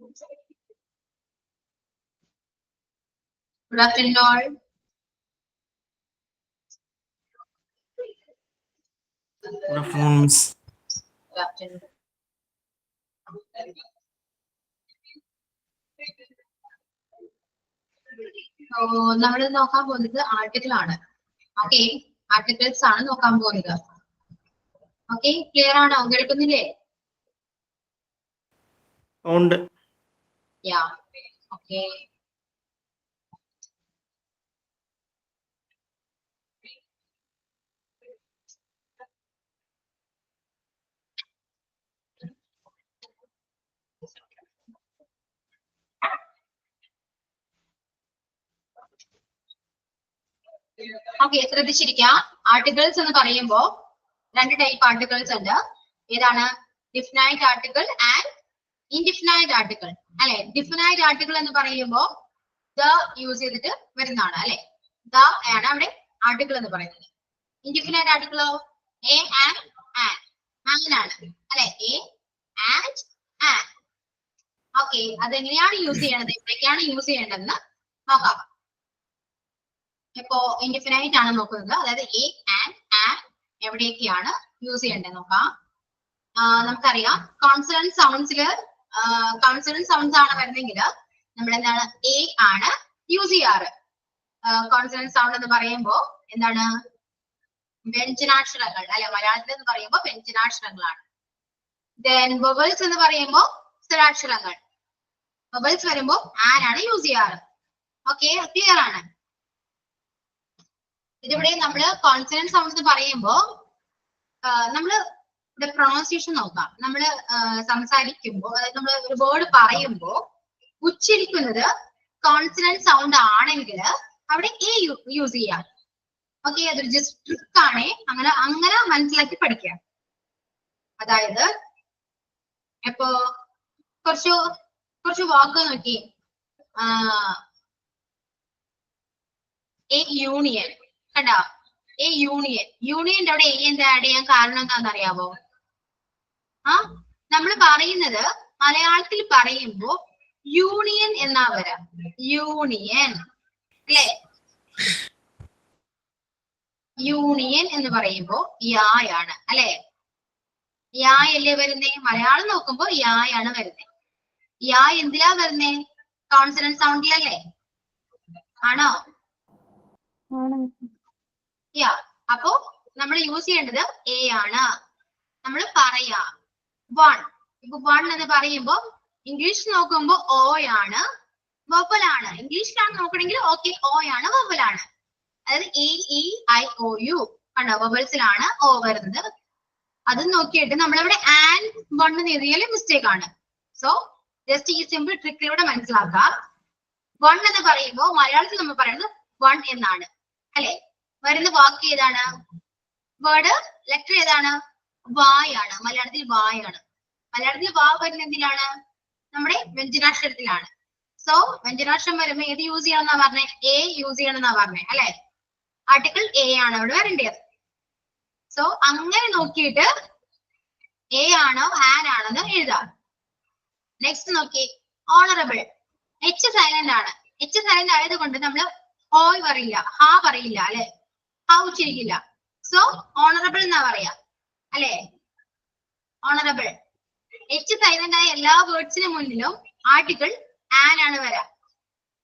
Good afternoon all. Good afternoon, Miss. Good afternoon. നമ്മൾ നോക്കാൻ പോകുന്നത് ആർട്ടിക്കിൾ ആണ്. ഓക്കെ, ആർട്ടിക്കിൾസ് ആണ് നോക്കാൻ പോകുന്നത്. ഓക്കെ, ക്ലിയർ ആണോ? കേൾക്കുന്നില്ലേ? ഉണ്ട്. യാ, ഓക്കെ. ഓക്കെ, ശ്രദ്ധിച്ചിരിക്കാം. ആർട്ടിക്കിൾസ് എന്ന് പറയുമ്പോൾ രണ്ട് ടൈപ്പ് ആർട്ടിക്കിൾസ് ഉണ്ട്. ഏതാണ്? ഡിഫിനൈറ്റ് ആർട്ടിക്കിൾ ആൻഡ് ഇൻഡിഫിനൈറ്റ് ആർട്ടിക്കിൾ. അല്ലെ, ഡിഫിനൈറ്റ് ആർട്ടിക്കിൾ എന്ന് പറയുമ്പോൾ ദ യൂസ് ചെയ്തിട്ട് വരുന്നതാണ്. അല്ലെ, ദ ആണ് അവിടെ ആർട്ടിക്കിൾ എന്ന് പറയുന്നത്. ഇൻഡിഫിനൈറ്റ് ആർട്ടിക്കിളോ എ ആൻഡ് ആണ്. അല്ലെ, എ ആൻഡ് ആൻ. ഓക്കെ, അതെങ്ങനെയാണ് യൂസ് ചെയ്യേണ്ടത്, എവിടേക്കാണ് യൂസ് ചെയ്യേണ്ടതെന്ന് നോക്കാം. ഇപ്പോ ഇൻഡിഫിനൈറ്റ് ആണ് നോക്കുന്നത്, അതായത് എ ആൻഡ് ആൻ എവിടെയൊക്കെയാണ് യൂസ് ചെയ്യേണ്ടത് നോക്കാം. നമുക്കറിയാം കോൺസണന്റ് സൗണ്ട്സില് കോൺസണന്റ് സൗണ്ട്സ് ആണ് വരുന്നെങ്കിൽ നമ്മൾ എന്താണ് എ ആണ് യൂസ് ചെയ്യാറ്. കോൺസണന്റ് സൗണ്ട് എന്ന് പറയുമ്പോൾ എന്താണ്? വ്യഞ്ജനാക്ഷരങ്ങൾ. അല്ലെ, മലയാളത്തിൽ എന്ന് പറയുമ്പോൾ വ്യഞ്ജനാക്ഷരങ്ങളാണ്. ദെൻ വവൽസ് എന്ന് പറയുമ്പോൾ സ്വരാക്ഷരങ്ങൾ. വവൽസ് വരുമ്പോൾ ആൻ ആണ് യൂസ് ചെയ്യാറ്. ഓക്കെ, ക്ലിയർ ആണ്? ഇതിവിടെ നമ്മള് കോൺസണന്റ് സൗണ്ട്സ് എന്ന് പറയുമ്പോ നമ്മള് ഇവിടെ പ്രൊണൗൺസിയേഷൻ നോക്കാം. നമ്മള് സംസാരിക്കുമ്പോൾ, അതായത് നമ്മൾ ഒരു വേർഡ് പറയുമ്പോ ഉച്ചരിക്കുന്നത് കോൺസണന്റ് സൗണ്ട് ആണെങ്കിൽ അവിടെ എ യൂസ് ചെയ്യാം. ഓക്കെ, അതൊരു ജസ്റ്റ് ട്രിക്ക് ആണ്. അങ്ങനെ മനസ്സിലാക്കി പഠിക്കാം. അതായത് ഇപ്പോ കുറച്ച് വാക്ക് നോക്കി. എ യൂണിയൻ കണ്ടോ? എ യൂണിയന്റെ അവിടെ എ എന്താ ആഡ് ചെയ്യാൻ കാരണം എന്താണെന്ന് അറിയാവോ? നമ്മൾ പറയുന്നത് മലയാളത്തിൽ പറയുമ്പോ യൂണിയൻ എന്നാ വരാം. യൂണിയൻ അല്ലേ? യൂണിയൻ എന്ന് പറയുമ്പോ യായാണ്. അല്ലെ, യായല്ലേ വരുന്നേ? മലയാളം നോക്കുമ്പോ യായാണ് വരുന്നേ. യാ എന്തിലാ വരുന്നേ? കോൺസണന്റ് സൗണ്ടിലല്ലേ? ആണോ? യാ. അപ്പോ നമ്മൾ യൂസ് ചെയ്യേണ്ടത് എ ആണ്. നമ്മൾ പറയാ വൺ. ഇപ്പൊ വൺ എന്ന് പറയുമ്പോ ഇംഗ്ലീഷ് നോക്കുമ്പോ ഓ ആണ്, വവലാണ്. ഇംഗ്ലീഷിലാണ് നോക്കണമെങ്കിൽ ഓക്കെ, ഓ ആണ്, വവലാണ്. അതായത് A E I O U കണ്ടോ? വവൽസിലാണ് ഓ വരുന്നത്. അത് നോക്കിയിട്ട് നമ്മളിവിടെ ആൻ വൺ എന്ന് എഴുതിയാൽ മിസ്റ്റേക്ക് ആണ്. സോ ജസ്റ്റ് ഈ സിമ്പിൾ ട്രിക്കിലൂടെ മനസ്സിലാക്കാം. വൺ എന്ന് പറയുമ്പോൾ മലയാളത്തിൽ നമ്മൾ പറയുന്നത് വൺ എന്നാണ്. അല്ലെ, വരുന്ന വാക്ക് ഏതാണ്? വേർഡ് ലെറ്റർ ഏതാണ്? വായാണ്. മലയാളത്തിൽ വായാണ്. മലയാളത്തിൽ വാ വരുന്ന എന്തിലാണ്? നമ്മുടെ വ്യഞ്ജനാക്ഷരത്തിലാണ്. സോ വ്യഞ്ജനാക്ഷരം വരുമ്പോ ഏത് യൂസ് ചെയ്യണം എന്നാ പറഞ്ഞേ? എ യൂസ് ചെയ്യണം എന്നാ പറഞ്ഞേ. അല്ലെ, ആർട്ടിക്കിൾ എ ആണ് അവിടെ വരേണ്ടത്. സോ അങ്ങനെ നോക്കിയിട്ട് എ ആണോ ആൻ ആണെന്ന് എഴുതാം. നെക്സ്റ്റ് നോക്കി, ഓണറബിൾ. എച്ച് സൈലന്റ് ആണ്. എച്ച് സൈലന്റ് ആയതുകൊണ്ട് നമ്മൾ ഓയ് പറയില്ല, ഹാ പറയില്ല. അല്ലെ, ഹാ ഉച്ചരിക്കില്ല. സോ ഓണറബിൾ എന്നാ പറയാ. അല്ലെ, ഓണറബിൾ. എച്ച് സൈലന്റ് ആയ എല്ലാ വേർഡ്സിന് മുന്നിലും ആർട്ടിക്കിൾ ആൻ ആണ് വരാ.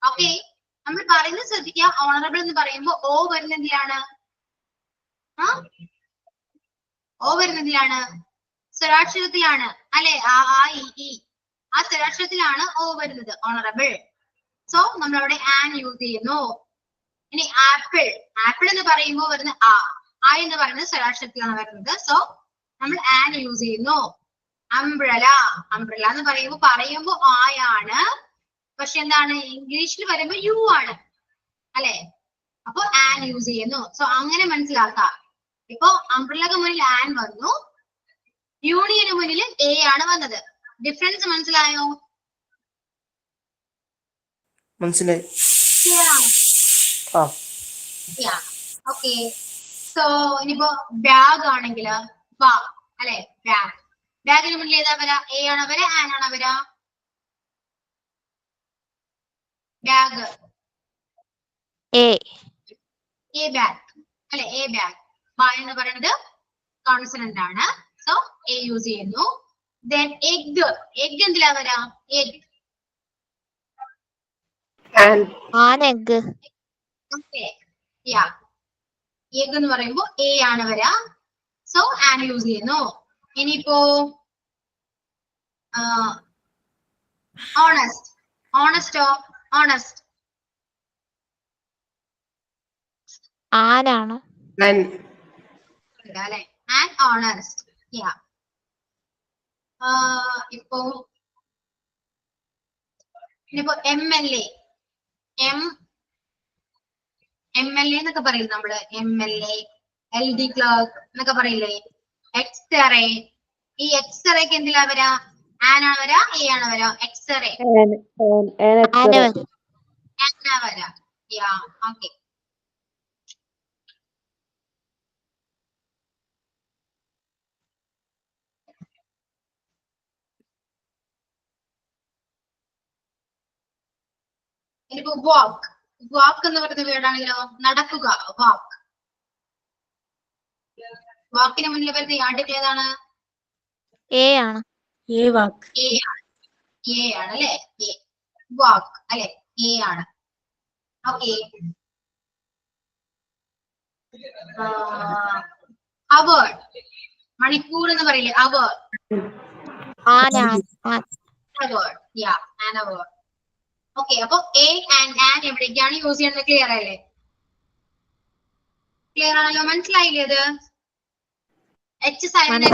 ഓക്കെ, നമ്മൾ പറയുന്നത് ശ്രദ്ധിക്കുക. ഓണറബിൾ എന്ന് പറയുമ്പോൾ ഓ വരുന്ന എന്തിലാണ്? ഓ വരുന്ന എന്തിലാണ്? സ്വരാക്ഷരത്തിലാണ്. അല്ലെ, ആ ഇ ആ സ്വരാക്ഷരത്തിലാണ് ഓ വരുന്നത്, ഓണറബിൾ. സോ നമ്മൾ അവിടെ ആൻ യൂസ് ചെയ്യുന്നു. ഇനി ആപ്പിൾ. ആപ്പിൾ എന്ന് പറയുമ്പോൾ വരുന്ന ആ എന്ന് പറയുന്നത് സ്വരാക്ഷരത്തിലാണ് വരുന്നത്. സോ നമ്മൾ ആൻ യൂസ് ചെയ്യുന്നു. അംബ്രല. അംബ്രല എന്ന് പറയുമ്പോൾ ആയാണ്, പക്ഷെ എന്താണ്? ഇംഗ്ലീഷിൽ വരുമ്പോ യു ആണ്. അല്ലെ, അപ്പൊ ആൻ യൂസ് ചെയ്യുന്നു. സോ അങ്ങനെ മനസ്സിലാക്കാം. ഇപ്പൊ അംബ്രലക്ക് മുന്നിൽ ആൻ വന്നു, യൂണിയന് മുന്നിൽ എ ആണ് വന്നത്. ഡിഫറൻസ് മനസ്സിലായോ? മനസ്സിലായി. ഓക്കെ, സോ ഇനിയിപ്പോ ബാഗ് ആണെങ്കിൽ ബാ. അല്ലെ, ബാഗ്. ബാഗിന് മുന്നിൽ ഏതാ വരാ? എ ആണോ വരാ ആൻ ആണോ വരാ? Bag A. എ ബാഗ് അല്ലെ എ ബാഗ് ബ എന്ന് പറയുന്നത് കോൺസണന്റ് ആണ് സോ എ യൂസ് ചെയ്യുന്നു then എഗ് എന്തിലാ വരാ egg An egg. Okay yeah egg എന്ന് പറയുമ്പോൾ എ ആണ് വരാ സോ ആൻ യൂസ് ചെയ്യുന്നു ഇനിയിപ്പോ ഓണസ്റ്റ് ഓണസ്റ്റോ ഓണസ്റ്റ് ആനാണ്. അല്ലെ ആൻഡ് ഓണസ്റ്റ് യാ ഇപ്പോ ഇനിയിപ്പോ എം എൽ എ എന്നൊക്കെ പറയില്ലേ നമ്മള് MLA LD ക്ലർക്ക് എന്നൊക്കെ പറയില്ലേ എക്സ്റേ ഈ എക്സ്റേക്ക് എന്തിലാ വരാ ആനാ വരാ എ ആണ് വരാ എക്സ്റേ ആനാ വരാ യാ ഓക്കെ ഇനിയിപ്പോ വാക്ക് എന്ന് പറയുന്ന വേർഡാണെങ്കിലോ നടക്കുക വാക്കിന് മുന്നിൽ വരുന്ന ആർട്ടിക്കിൾ ഏതാണ് A ആണ്. എ ആണ് അല്ലെ വാക്ക് അല്ലെ എ ആണ് ഓക്കെ അവർ മണിക്കൂർ എന്ന് പറയില്ലേ അവർ ആനാണ്. അവർ യാ ആൻ അവർ ഓക്കെ അപ്പൊ എ ആൻഡ് ആൻ എവിടേക്കാണ് യൂസ് ചെയ്യുന്നത് ക്ലിയർ ആയില്ലേ ക്ലിയർ ആണല്ലോ മനസ്സിലായില്ലേ അത് എച്ച് സൈലന്റ്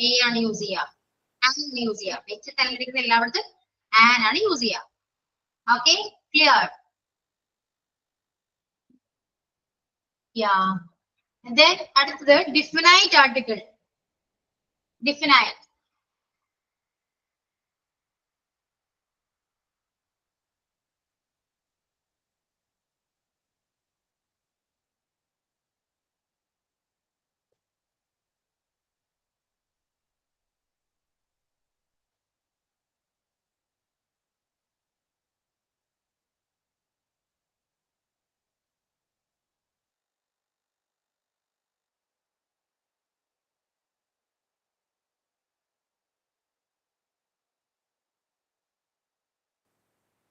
എ ആണ് യൂസ് ചെയ്യുക എച്ച് സൈലന്റ് എല്ലായിടത്തും ആൻ ആണ് യൂസ് ചെയ്യുക ഓക്കെ ക്ലിയർ യാ then അടുത്തത് ഡിഫിനൈറ്റ് ആർട്ടിക്കിൾ ഡിഫിനൈറ്റ്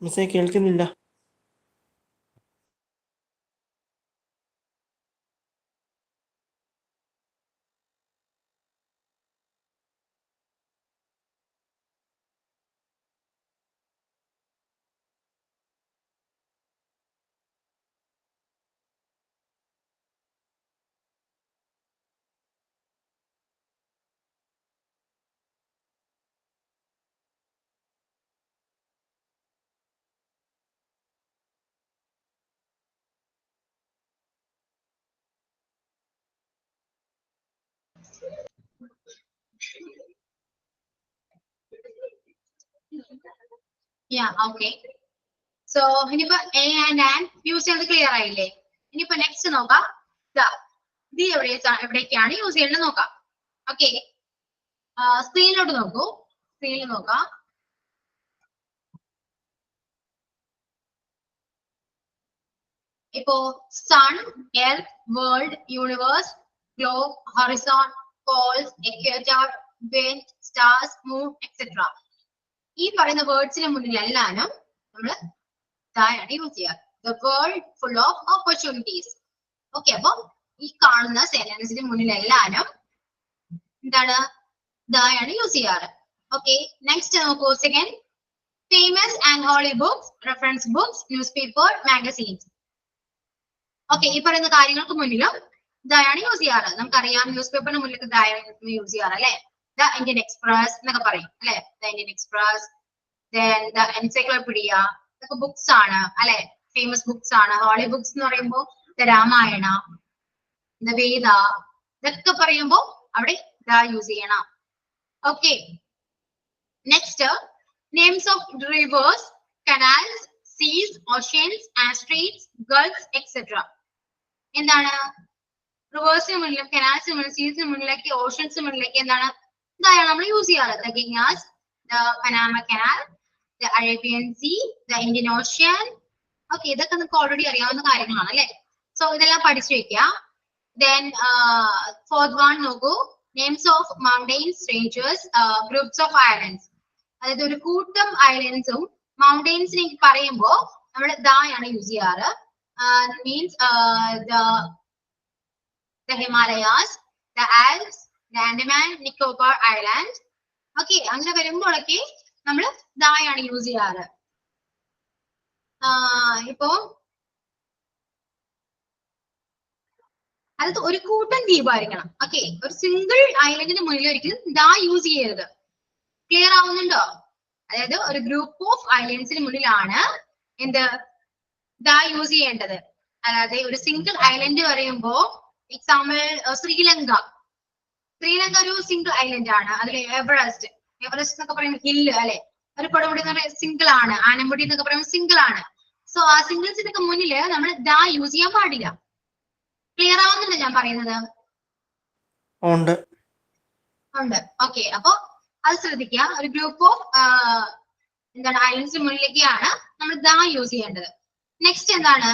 മിസ്സേ കേൾക്കുന്നില്ല. യാ ഓക്കെ സോ ഇനിയിപ്പോ എ ആൻഡ് ആൻ യൂസ് ചെയ്യുന്നത് ക്ലിയർ ആയില്ലേ ഇനിയിപ്പോ നെക്സ്റ്റ് നോക്കാം ഇത് എവിടേക്കാണ് യൂസ് ചെയ്യേണ്ടത് നോക്കാം ഓക്കെ സ്ക്രീനിലോട്ട് നോക്കൂ സ്ക്രീനിൽ നോക്കാം ഇപ്പോ sun earth world universe globe horizon poles equator wind stars moon etcetera ഈ പറയുന്ന വേർഡ്സിന് മുന്നിലെല്ലാനും നമ്മള് ഇതാണ് യൂസ് ചെയ്യുക the world full of opportunities okay അപ്പൊ ഈ കാണുന്ന സെന്റൻസിന് മുന്നിലെല്ലാനും എന്താണ് ദായാണ് യൂസ് ചെയ്യാറ് ഓക്കെ നെക്സ്റ്റ് നോക്കൂ second famous and holy books reference books newspaper magazines okay ഈ പറയുന്ന കാര്യങ്ങൾക്ക് മുന്നിലും ദായാണ് യൂസ് ചെയ്യാറ് നമുക്കറിയാം ന്യൂസ് പേപ്പറിന് മുന്നിൽ ദായാണ് യൂസ് ചെയ്യാറ് അല്ലെ ദ ഇന്ത്യൻ എക്സ്പ്രസ് എന്നൊക്കെ പറയും അല്ലെ the Indian Express the encyclopedia ഇതൊക്കെ ബുക്സ് ആണ് അല്ലെ ഫേമസ് ബുക്സ് ആണ് ഹോളി ബുക്സ് എന്ന് പറയുമ്പോ ദ രാമായണ ദ വേദ ഇതൊക്കെ പറയുമ്പോ അവിടെ ദ യൂസ് ചെയ്യണം okay next names of rivers canals seas oceans and streets gulfs etcetera എന്താണ് റിവേഴ്സിന് മുന്നിലും കനാൽസിന് മുന്നിലും സീസിന് മുന്നിലേക്ക് ഓഷ്യൻസിന് മുന്നിലേക്ക് എന്താണ് ഇതാണ് നമ്മൾ യൂസ് ചെയ്യാറ് the Ganges the Panama canal the Arabian Sea, the Indian Ocean. Okay, ഇതൊക്കെ നിങ്ങൾക്ക് ഓൾറെഡി അറിയാവുന്ന കാര്യങ്ങളാണ് അല്ലേ? സോ ഇതെല്ലാം പഠിച്ചു വെക്കുക. Then fourth one നോക്കൂ, names of mountains, ranges, groups of islands. അതായത് ഒരു കൂട്ടം ഐലൻഡ്സും മൗണ്ടെയിൻസിനെ പറയുമ്പോൾ നമ്മൾ ദായാണ് യൂസ് ചെയ്യാറ്. Means the Himalayas, the Alps, the Andaman Nicobar Island. Okay, അങ്ങനെ വരുമ്പോഴൊക്കെ നമ്മൾ ദായാണ് യൂസ് ചെയ്യാറ്. ഇപ്പോ അത് ഒരു കൂട്ടം ദ്വീപായിരിക്കണം. ഓക്കെ, ഒരു സിംഗിൾ ഐലൻഡിന് മുന്നിൽ ഒരിക്കലും ദാ യൂസ് ചെയ്യരുത്. ക്ലിയർ ആവുന്നുണ്ടോ? അതായത് ഒരു ഗ്രൂപ്പ് ഓഫ് ഐലൻഡ്സിന് മുന്നിലാണ് എന്ത് ദാ യൂസ് ചെയ്യേണ്ടത്. അതായത് ഒരു സിംഗിൾ ഐലൻഡ് പറയുമ്പോ എക്സാമ്പിൾ ശ്രീലങ്ക ഒരു സിംഗിൾ ഐലൻഡ് ആണ്. അതിൽ എവറസ്റ്റ് എന്നൊക്കെ പറയുമ്പോൾ ഹില്ല് അല്ലെ, ഒരു കൊടുമുടി എന്ന് പറയുന്നത് സിംഗിൾ ആണ്. ആനമുടി എന്നൊക്കെ പറയുമ്പോൾ സിംഗിൾ ആണ്. സോ ആ സിംഗിൾസിനൊക്കെ മുന്നിൽ നമ്മൾ ദാ യൂസ് ചെയ്യാൻ പാടില്ല. ക്ലിയർ ആവുന്നുണ്ട് ഞാൻ പറയുന്നത്? ഉണ്ട്. ഓക്കെ, അപ്പൊ അത് ശ്രദ്ധിക്കുക. ഒരു ഗ്രൂപ്പ് ഓഫ് എന്താണ് ഐലൻഡ്സിന് മുന്നിലേക്കാണ് നമ്മൾ ദാ യൂസ് ചെയ്യേണ്ടത്. നെക്സ്റ്റ് എന്താണ്?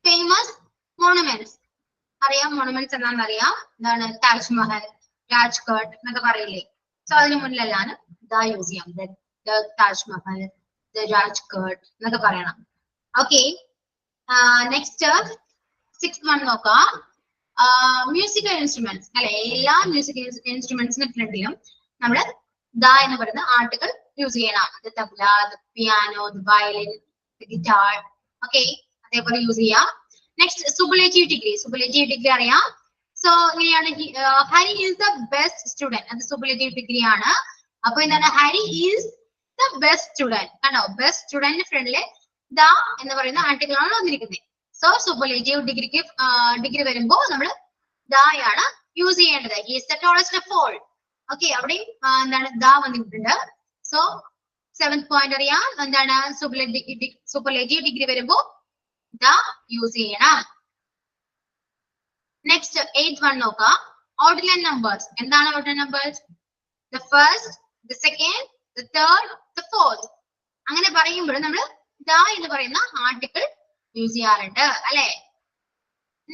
Famous monuments. അറിയാം, മോണുമെന്റ്സ് എന്താണെന്ന് അറിയാം. എന്താണ്? താജ്മഹൽ, രാജ്ഘട്ട് എന്നൊക്കെ പറയില്ലേ? സോ അതിന് മുന്നിലെല്ലാം ദാ യൂസ് ചെയ്യാം. താജ്മഹൽ, രാജ്ഘട്ട് എന്നൊക്കെ പറയണം. ഓക്കെ, നെക്സ്റ്റ് സിക്സ് വൺ നോക്കാം. മ്യൂസിക്കൽ ഇൻസ്ട്രുമെന്റ്സ് അല്ലെ, എല്ലാ മ്യൂസിക്കൽ ഇൻസ്ട്രുമെന്റ്സിന് ഫ്രണ്ടിലും നമ്മൾ ദാ എന്ന് പറയുന്ന ആർട്ടിക്കിൾ യൂസ് ചെയ്യണം. Tabla, piano, violin, guitar. Okay, അതേപോലെ യൂസ് ചെയ്യാം. നെക്സ്റ്റ് സൂപ്പർലേറ്റീവ് ഡിഗ്രി അറിയാം. സോ ഇങ്ങനെയാണ്, Hari is the best student. അത് സൂപ്പർലേറ്റീവ് ഡിഗ്രി ആണ്. അപ്പൊ എന്താണ്? Hari is the best student. കണ്ടോ? ബെസ്റ്റ് സ്റ്റുഡന്റ് ഫ്രണ്ടിലെ ദ എന്ന് പറയുന്ന ആർട്ടിക്കിൾ ആണ് വന്നിരിക്കുന്നത്. സോ സൂപ്പർലേറ്റീവ് ഡിഗ്രി വരുമ്പോ നമ്മൾ ദായാണ് യൂസ് ചെയ്യേണ്ടത്. He is the tallest of all. Okay, അവിടെ എന്താണ്? ദ വന്നിട്ടുണ്ട്. സോ സെവൻത് പോയിന്റ് അറിയാം. എന്താണ്? സൂപ്പർലേറ്റീവ് ഡിഗ്രി വരുമ്പോ ദ യൂസ് ചെയ്യണം. നെക്സ്റ്റ് എയ്റ്റ് വൺ നോക്കാം. Ordinal numbers. എന്താണ് ordinal numbers? The first, the second, the third, the fourth. അങ്ങനെ പറയുമ്പോൾ നമ്മൾ ദ എന്ന് പറയുന്ന ആർട്ടിക്കിൾ യൂസ് ചെയ്യാറുണ്ട് അല്ലെ?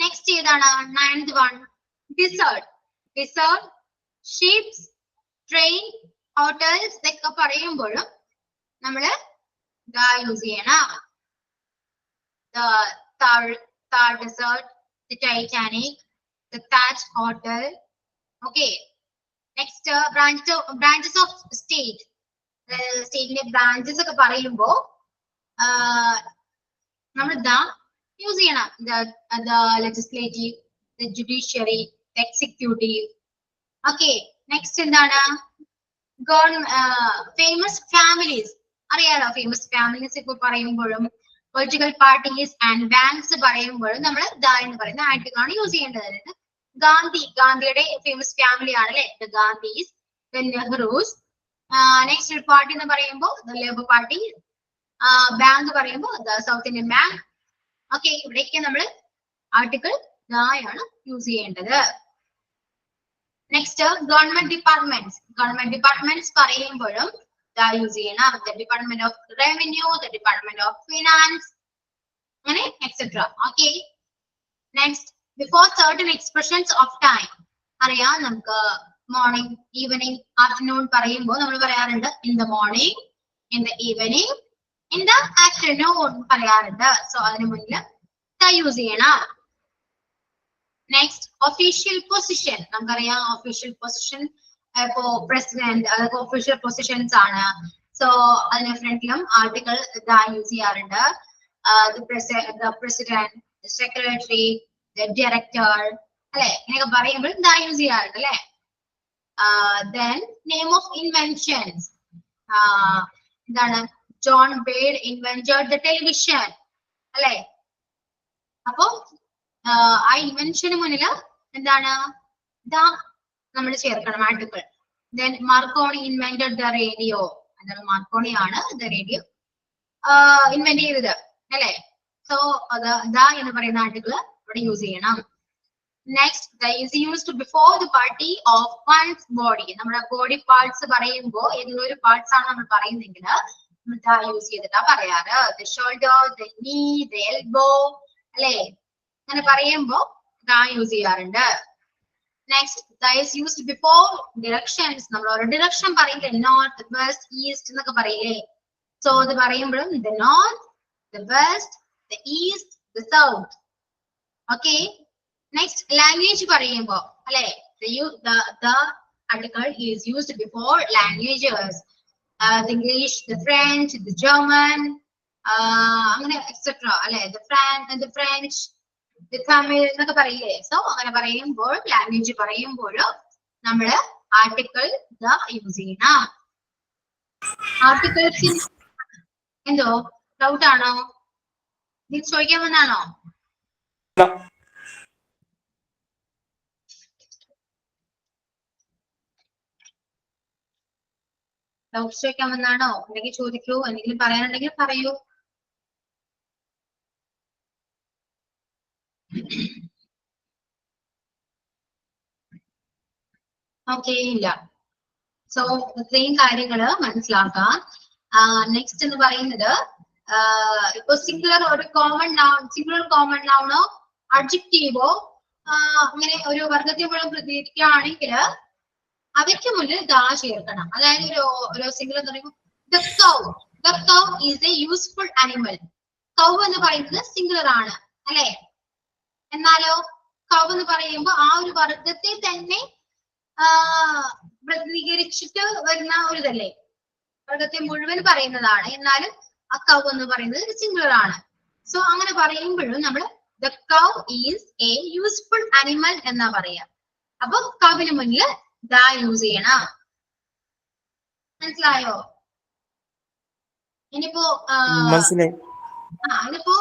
നെക്സ്റ്റ് ഏതാണ്? Ninth one, dessert, ships, train, hotels ഇതൊക്കെ പറയുമ്പോഴും നമ്മള് ദ യൂസ് ചെയ്യണം. Thar Desert, the Titanic, the Taj Hotel. Okay. Next, branches of state. State branches ഒക്കെ പറയുമ്പോ നമ്മൾ ദ യൂസ് ചെയ്യണം. The legislative, the judiciary, the executive. Okay. Next എന്താണ്? Famous families. അറിയാലോ, ഫേമസ് ഫാമിലീസ് ഇപ്പൊ പറയുമ്പോഴും പൊളിറ്റിക്കൽ പാർട്ടീസ് ആൻഡ് ബാങ്ക്സ് പറയുമ്പോഴും നമ്മൾ ദ എന്ന് പറയുന്ന ആർട്ടിക്കിൾ ആണ് യൂസ് ചെയ്യേണ്ടത്. ഗാന്ധിയുടെ ഫേമസ് ഫാമിലി ആണ് അല്ലെ, the Gandhis, the Nehrus. Next party എന്ന് പറയുമ്പോൾ ദ ലേബർ പാർട്ടി. ബാങ്ക് പറയുമ്പോൾ the South Indian Bank. Okay, ഇവിടേക്ക് നമ്മൾ ആർട്ടിക്കിൾ ദ ആണ് യൂസ് ചെയ്യേണ്ടത്. നെക്സ്റ്റ് ഗവൺമെന്റ് ഡിപ്പാർട്ട്മെന്റ്സ് പറയുമ്പോഴും യൂസ് ചെയ്യണം. The department of revenue, the department of finance, അങ്ങനെ etcetera. Okay, next before certain expressions of time. അറിയാം, നമുക്ക് മോർണിംഗ്, ഈവനിങ്, ആഫ്റ്റർനൂൺ പറയുമ്പോൾ നമ്മൾ പറയാറുണ്ട് in the morning, in the evening, in the afternoon പറയാറുണ്ട്. So അതിന് മുന്നിൽ ദ യൂസ് ചെയ്യണം. Next official position. നമുക്കറിയാം ഒഫീഷ്യൽ പൊസിഷൻ ഇപ്പോ പ്രസിഡന്റ്, അതൊക്കെ ഒഫീഷ്യൽ പൊസിഷൻസ് ആണ്. സോ അതിന് ഫ്രണ്ടിലും ആർട്ടിക്കിൾ ദ യൂസ് ചെയ്യാറുണ്ട്. പ്രസിഡന്റ്, സെക്രട്ടറി, ഡയറക്ടർ അല്ലെ, ഇങ്ങനെയൊക്കെ പറയുമ്പോൾ ദ യൂസ് ചെയ്യാറുണ്ട് അല്ലെ. Then name of inventions. എന്താണ്? John Baird invented the television അല്ലെ. അപ്പോ ആ ഇൻവെൻഷന് മുന്നിൽ എന്താണ്? ദ നമ്മൾ ചേർക്കണം article. Then Marconi invented the radio. എന്താണ്? മാർക്കോണി ആണ് ദ റേഡിയോ ഇൻവെന്റ് ചെയ്തത് അല്ലെ. സോ അത് ദ എന്ന് പറയുന്ന ആർട്ടിക്കിൾ ഇവിടെ യൂസ് ചെയ്യണം. Next, the is used before the party of one's body. നമ്മുടെ ബോഡി പാർട്സ് പറയുമ്പോൾ ഏതെങ്കിലും ഒരു പാർട്സ് ആണ് നമ്മൾ പറയുന്നെങ്കിൽ യൂസ് ചെയ്തിട്ടാ പറയാറ്. The shoulder, the knee, the elbow, അല്ലെ? അങ്ങനെ പറയുമ്പോ യൂസ് ചെയ്യാറുണ്ട്. Next, the is used before directions. നമ്മൾ ഒരു direction പറയില്ലേ, north, west, east എന്നൊക്കെ പറയില്ലേ. So അത് പറയുമ്പോഴും the north, the west, the east, the south. Okay. Next, language പറയുമ്പോ അല്ലെ, the article is used before languages. The English, the French, the German, അങ്ങനെ etc. അല്ലെ, the French, the Tamil എന്നൊക്കെ പറയില്ലേ. സോ അങ്ങനെ പറയുമ്പോൾ ലാംഗ്വേജ് പറയുമ്പോഴും നമ്മള് ആർട്ടിക്കിൾ the യൂസ് ചെയ്യണം. ആർട്ടിക്കിൾസ് എന്തോ ഡൗട്ട് ആണോ? ഇത് ചോദിക്കാൻ വന്നാണോ? ഡൗട്ട്സ് ചോദിക്കാൻ വന്നാണോ? ഉണ്ടെങ്കിൽ ചോദിക്കൂ, എന്തെങ്കിലും പറയാനുണ്ടെങ്കിൽ പറയൂ. ഓക്കെ, ഇല്ല. സോ ഇത്രയും കാര്യങ്ങള് മനസ്സിലാക്കാം. നെക്സ്റ്റ് എന്ന് പറയുന്നത് ഇപ്പൊ സിംഗുലർ ഒരു കോമൺ നൗൺ, സിംഗുലർ കോമൺ നൗണോ അഡ്ജക്റ്റീവോ അങ്ങനെ ഒരു വർഗത്തെ മുഴുവൻ പ്രതികരിക്കുകയാണെങ്കിൽ അവയ്ക്ക് മുന്നിൽ ദാ ചേർക്കണം. അതായത് ഒരു സിംഗുലർ എന്ന് പറയുമ്പോൾ the cow is a useful animal. കൗ എന്ന് പറയുന്നത് സിംഗുലർ ആണ് അല്ലെ. എന്നാലോ കൗ എന്ന് പറയുമ്പോൾ ആ ഒരു വർഗത്തെ തന്നെ പ്രതിനിധീകരിച്ചിട്ട് വരുന്ന ഒരു ഇതല്ലേ, വർഗത്തെ മുഴുവൻ പറയുന്നതാണ്. എന്നാലും ആ കൗ എന്ന് പറയുന്നത് സിംഗുലർ ആണ്. സോ അങ്ങനെ പറയുമ്പോഴും നമ്മൾ the cow is a useful animal എന്നാ പറയാ. അപ്പൊ കൗവിന് മുന്നിൽ ദാ യൂസ് ചെയ്യണം. മനസ്സിലായോ? ഇനിയിപ്പോ ഇതിപ്പോ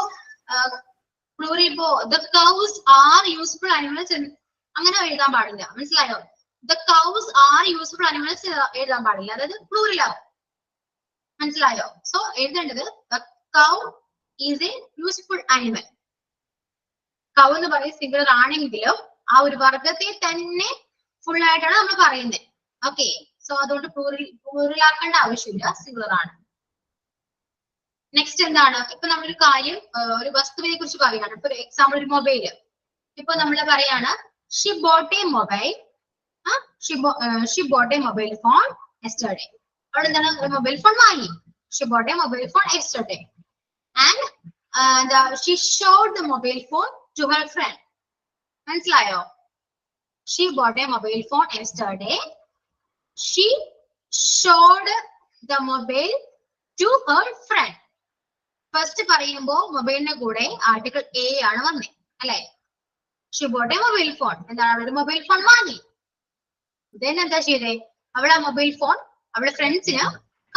പ്ലൂറൽ ഇപ്പോ the cows are useful animals അങ്ങനെ എഴുതാൻ പാടില്ല. മനസ്സിലായോ? the cows are useful animals എഴുതാൻ പാടില്ല, അതായത് പ്ലൂറൽ ആവും. മനസ്സിലായോ? സോ എഴുതേണ്ടത് the cow is a useful animal. കൗ എന്ന് പറയുന്നത് സിംഗുലർ ആണെങ്കിലും ആ ഒരു വർഗത്തെ തന്നെ ഫുൾ ആയിട്ടാണ് നമ്മൾ പറയുന്നത്. ഓക്കെ, സോ അതുകൊണ്ട് പ്ലൂറൽ ആക്കേണ്ട ആവശ്യമില്ല, സിംഗുലർ ആണ്. നെക്സ്റ്റ് എന്താണ്, ഇപ്പൊ നമ്മളൊരു കാര്യം ഒരു വസ്തുവിനെ കുറിച്ച് പറയുകയാണ്. ഇപ്പൊ എക്സാമ്പിൾ ഒരു മൊബൈല്. ഇപ്പൊ നമ്മൾ പറയാണ് she bought a mobile phone yesterday. അവിടെ എന്താണ്, ഒരു മൊബൈൽ ഫോൺ വാങ്ങി. she bought a mobile phone yesterday and she showed the mobile phone to her friend. മനസ്സിലായോ? she bought a mobile phone yesterday. she showed the mobile to her friend. First പറയുമ്പോ മൊബൈലിന്റെ കൂടെ article A ആണ് വന്നേ അല്ലെ. she bought a mobile phone, എന്താണ്, അവളൊരു mobile phone വാങ്ങി. then എന്താ ചെയ്തേ, അവൾ ആ മൊബൈൽ ഫോൺ അവളുടെ ഫ്രണ്ട്സിന്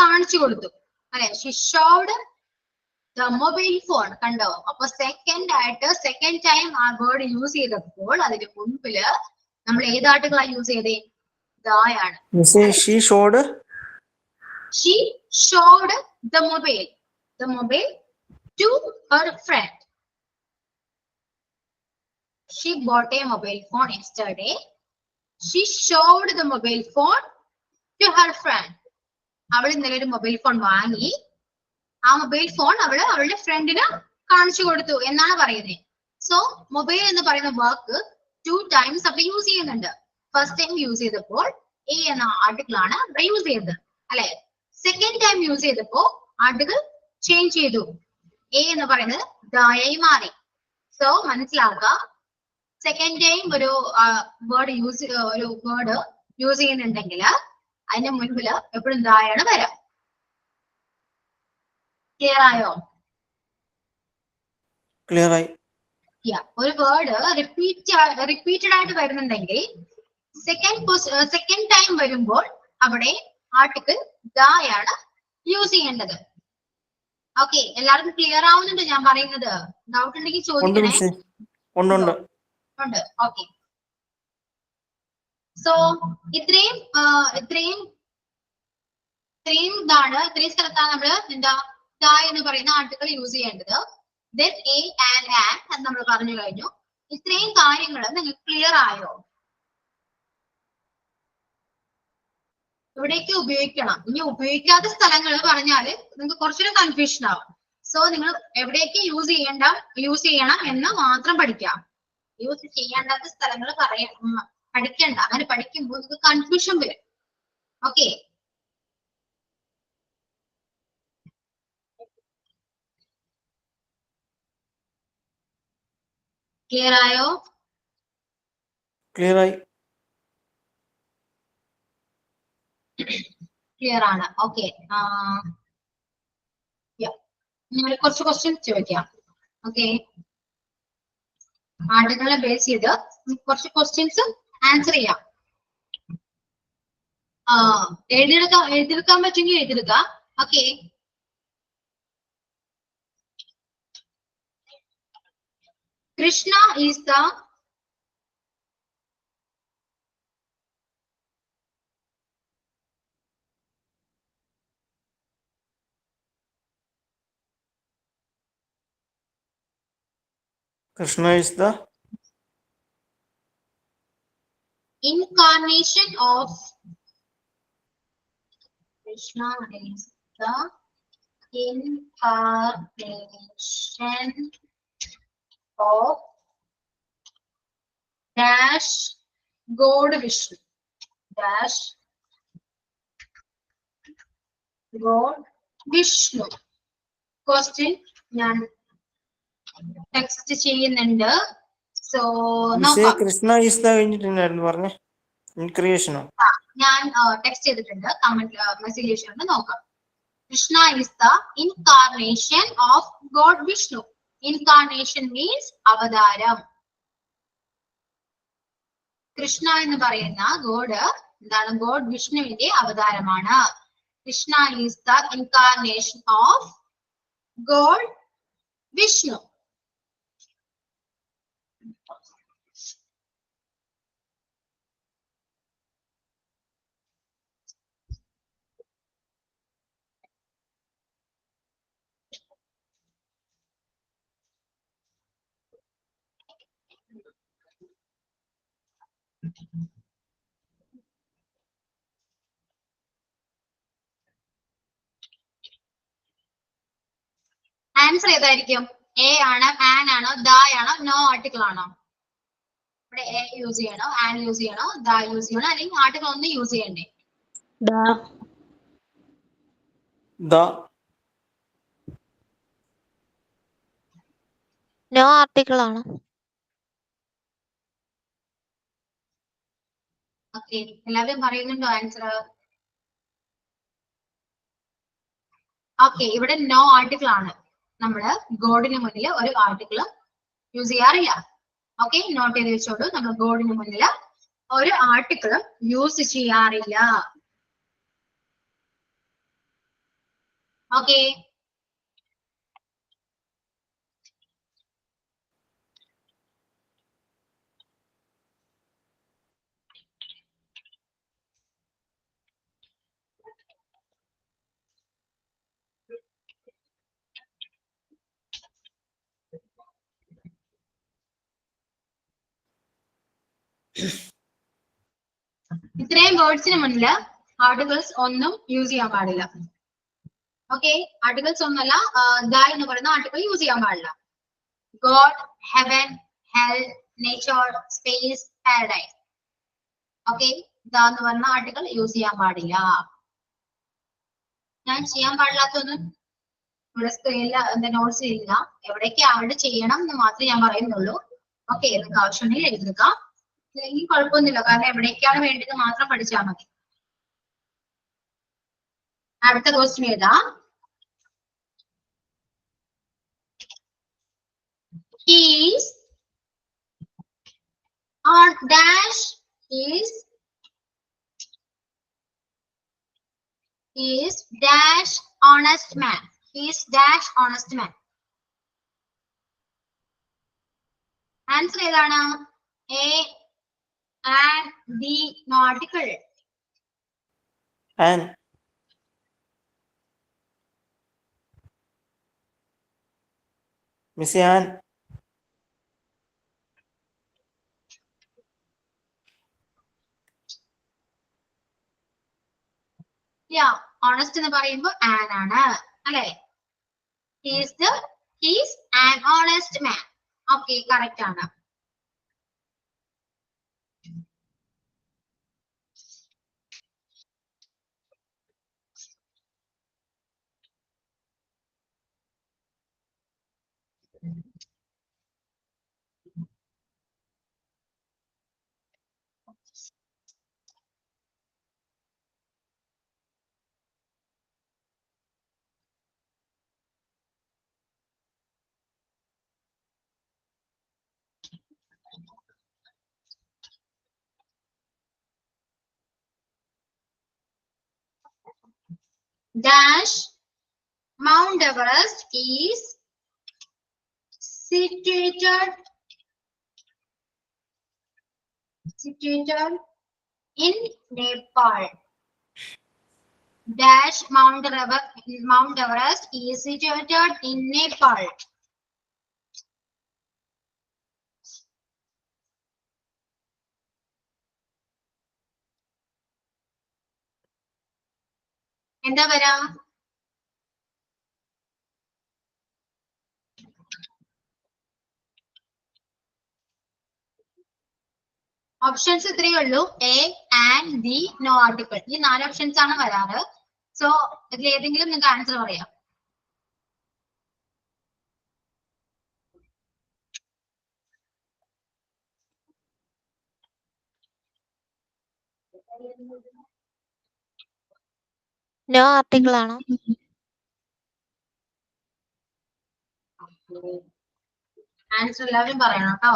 കാണിച്ചു കൊടുത്തു അല്ലെ. she showed the mobile phone. കണ്ടോ? അപ്പൊ സെക്കൻഡ് ടൈം ആ വേർഡ് യൂസ് ചെയ്തപ്പോൾ അതിന് മുൻപില് നമ്മൾ ഏത് ആർട്ടിക്കിളാ യൂസ് ചെയ്തേ? ദായാണ്. she showed the mobile to her friend. she bought a mobile phone yesterday. she showed the mobile phone to her friend. അവൾ ഇന്നലെ ഒരു മൊബൈൽ ഫോൺ വാങ്ങി, ആ മൊബൈൽ ഫോൺ അവള് അവളുടെ ഫ്രണ്ടിന് കാണിച്ചു കൊടുത്തു എന്നാണ് പറയുന്നത്. സോ മൊബൈൽ എന്ന് പറയുന്ന വാക്ക് 2 ടൈംസ് അവിടെ യൂസ് ചെയ്യുന്നുണ്ട്. ഫസ്റ്റ് ടൈം യൂസ് ചെയ്തപ്പോൾ എ എന്ന ആർട്ടിക്കിൾ ആണ് ഇവിടെ യൂസ് ചെയ്തത് അല്ലെ. സെക്കൻഡ് ടൈം യൂസ് ചെയ്തപ്പോ ആർട്ടിക്കിൾ ചേഞ്ച് ചെയ്തു, എ എന്ന് പറയുന്നത് ദായായി മാറി. സോ മനസ്സിലാക്കുക, സെക്കൻഡ് ടൈം ഒരു വേർഡ് യൂസ് ചെയ്യുന്നുണ്ടെങ്കിൽ അതിന്റെ മുൻപില് എപ്പോഴും ദായാണ് വരാം. ക്ലിയർ ആയോ? ക്ലിയർ ആയി. ഒരു വേർഡ് റിപ്പീറ്റഡ് ആയിട്ട് വരുന്നുണ്ടെങ്കിൽ സെക്കൻഡ് ടൈം വരുമ്പോൾ അവിടെ ആർട്ടിക്കിൾ ദായാണ് യൂസ് ചെയ്യേണ്ടത്. ഓക്കെ, എല്ലാവർക്കും ക്ലിയർ ആവുന്നുണ്ട് ഞാൻ പറയുന്നത്? ഡൗട്ട് ഉണ്ടെങ്കിൽ ചോദിക്കണേ. ഉണ്ട്. ഓക്കെ, സോ ഇത്രയും സ്ഥലത്താണ് നമ്മള് എന്താ ദാ എന്ന് പറയുന്ന ആർട്ടിക്കിൾ യൂസ് ചെയ്യേണ്ടത്. then a and an അത് നമ്മൾ പറഞ്ഞു കഴിഞ്ഞു. ഇത്രയും കാര്യങ്ങൾ നിങ്ങൾക്ക് ക്ലിയർ ആയോ? ഇവിടേക്ക് ഉപയോഗിക്കണം. ഇനി ഉപയോഗിക്കാത്ത സ്ഥലങ്ങൾ പറഞ്ഞാല് നിങ്ങൾക്ക് കുറച്ചൊരു കൺഫ്യൂഷൻ ആവും. സോ നിങ്ങൾ എവിടേക്ക് യൂസ് ചെയ്യണം എന്ന് മാത്രം പഠിക്കാം. യൂസ് ചെയ്യേണ്ടാത്ത സ്ഥലങ്ങൾ പഠിക്കണ്ട. അങ്ങനെ പഠിക്കുമ്പോൾ നിങ്ങൾക്ക് കൺഫ്യൂഷൻ വരും. ഓക്കെ, ക്ലിയർ ആയോ? ക്ലിയർ ആയി. ക്ലിയർ ആണ്. ഓക്കെ, ഞാൻ കുറച്ച് ക്വസ്റ്റ്യൻസ് ചോദിക്കാം. ഓക്കെ, ആർട്ടിക്കിളിനെ ബേസ് ചെയ്ത് കുറച്ച് ക്വസ്റ്റ്യൻസ് ആൻസർ ചെയ്യാം. എഴുതിയെടുക്കാൻ പറ്റുമെങ്കിൽ എഴുതിയെടുക്കാം. Okay, Krishna is the Krishna is the incarnation of Krishna is the incarnation of dash God Vishnu. Dash God Vishnu. Question ഞാൻ ടെക്സ്റ്റ് ചെയ്യുന്നുണ്ട്. സോ നോക്കാം. കൃഷ്ണ ഈസ് ദ കഴിഞ്ഞിട്ടുണ്ടായിരുന്നു പറഞ്ഞേ. ക്രിയേഷനോ? ഞാൻ ടെക്സ്റ്റ് ചെയ്തിട്ടുണ്ട്. കമന്റ് മെസ്സേജ് ഉണ്ട്, നോക്കാം. Krishna is the incarnation of god Vishnu. Incarnation means അവതാരം. കൃഷ്ണ എന്ന് പറയുന്ന ഗോഡ് എന്താണ്? ഗോഡ് വിഷ്ണുവിന്റെ അവതാരമാണ്. Krishna is the incarnation of god Vishnu. Answer ഏതായിരിക്കും? എ ആണ്, ആൻ ആണോ, ദ ആണോ, നോ ആർട്ടിക്കിൾ ആണോ? ഇവിടെ എ യൂസ് ചെയ്യണോ, ആൻ യൂസ് ചെയ്യണോ, ദ യൂസ് ചെയ്യണോ, അല്ലെങ്കിൽ ആർട്ടിക്കിൾ ഒന്ന് യൂസ് ചെയ്യണ്ടേ? നോ ആർട്ടിക്കിൾ ആണ്. ഓക്കെ, എല്ലാവരും പറയുന്നുണ്ടോ ആൻസർ? ഓക്കെ, ഇവിടെ നോ ആർട്ടിക്കിൾ ആണ്. നമ്മള് ഗോഡിന് മുന്നിൽ ഒരു ആർട്ടിക്കിൾ യൂസ് ചെയ്യാറില്ല. ഓക്കെ, നോട്ട് ചെയ്ത് വെച്ചോളൂ. നമ്മൾ ഗോഡിന് മുന്നിൽ ഒരു ആർട്ടിക്കിളും യൂസ് ചെയ്യാറില്ല. ഓക്കെ, ഇത്രയും വേർഡ്സിന് മുന്നിൽ ആർട്ടിക്കിൾസ് ഒന്നും യൂസ് ചെയ്യാൻ പാടില്ല. ഓക്കെ, ആർട്ടിക്കിൾസ് ഒന്നല്ല, ദ എന്ന് പറയുന്ന ആർട്ടിക്കിൾ യൂസ് ചെയ്യാൻ പാടില്ല. God, heaven, hell, nature, space, paradise. Okay, the എന്ന് പറയുന്ന ആർട്ടിക്കിൾ യൂസ് ചെയ്യാൻ പാടില്ല. ഞാൻ ചെയ്യാൻ പാടില്ലാത്തൊന്നും ഇവിടെ സ്ക്രീനിൽ എന്താ നോട്ട്സ് ഇല്ല. എവിടേക്ക് ആഡ് ചെയ്യണം എന്ന് മാത്രമേ ഞാൻ പറയുന്നുള്ളൂ. ഓക്കെ, നിങ്ങൾക്ക് ആവശ്യമുണ്ടെങ്കിൽ എഴുതിയെടുക്കാം. ഇല്ലെങ്കിൽ കുഴപ്പമൊന്നുമില്ല, കാരണം എവിടേക്കാണ് വേണ്ടത് മാത്രം പഠിച്ചാൽ മതി. അടുത്ത ക്വസ്റ്റ്യൻ ഏതാ? Is on dash is dash honest man. He is dash honest man. Answer ഏതാണ്? A, an, B, no article. An. Miss an. Honest എന്ന് പറയുമ്പോൾ ആൻ ആണ് അല്ലെ. He's an honest man. Okay, correct ആണ്. Dash Mount Everest is situated in Nepal. Dash Mount Everest is situated in Nepal. എന്താ വരാ? Options ഇത്രയേ ഉള്ളൂ. A and B no article. ഈ 4 ഓപ്ഷൻസ് ആണ് വരാറ്. സോ ഇതിൽ ഏതെങ്കിലും നിങ്ങൾക്ക് ആൻസർ പറയാം. നോ ആർട്ടിക്കിൾ ആണോ? ആൻസർ എല്ലാവരും പറയണം കേട്ടോ.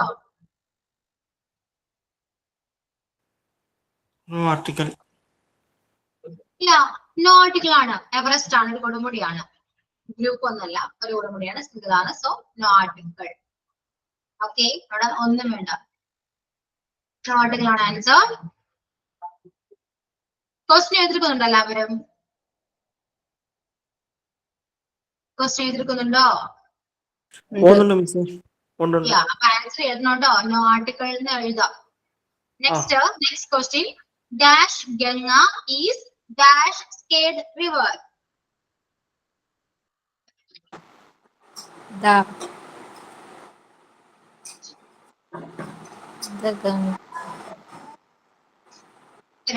ആർട്ടിക്കൽ ഇല്ല, നോ ആർട്ടിക്കിൾ ആണ്. എവറസ്റ്റ് ആണ്, ഒരു കൊടുമുടിയാണ്. ഗ്രൂപ്പ് ഒന്നല്ല, ഒരു കൊടുമുടിയാണ്, സിംഗിൾ ആണ്. So no article. ഓക്കെ, അവിടെ ഒന്നും വേണ്ട. നോ ആർട്ടിക്കിൾ ആണ് ആൻസർ. ക്വസ്റ്റ്യൻ എഴുതിരിക്കുന്നുണ്ടോ എല്ലാവരും? ക്വസ്റ്റ്യൻ എഴുതിരിക്കുന്നുണ്ടോ? അപ്പൊ ആൻസർ എഴുതണോട്ടോ. നോ ആർട്ടിക്കിൾ എന്ന് എഴുതാം. Next question. Dash Ganga is dash sacred river.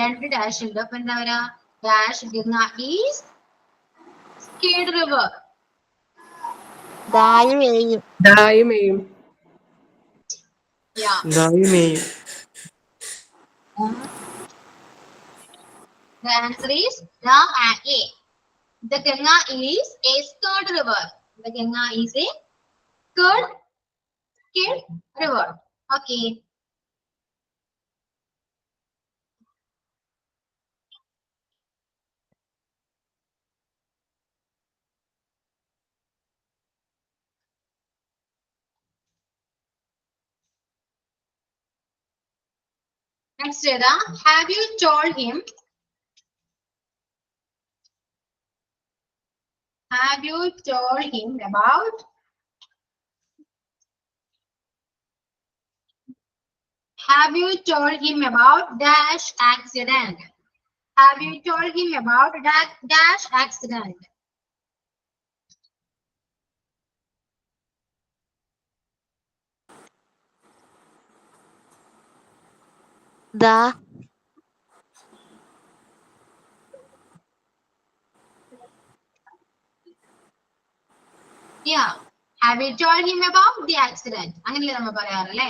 രണ്ട് ഡാഷ് ഉണ്ട്. അപ്പൊ എന്താ പറയാ? Dash Ganga is sacred river. ദായുമേയും. The answer is the A. The Ganga is a skirt river. The Ganga is a skirt river. Okay. Next, Veda, have you told him? Have you told him about? Have you told him about dash accident? Have you told him about dash accident? ദാ. Yeah. Have you told him about the accident? അങ്ങനെയല്ലേ നമ്മൾ പറയാറല്ലേ?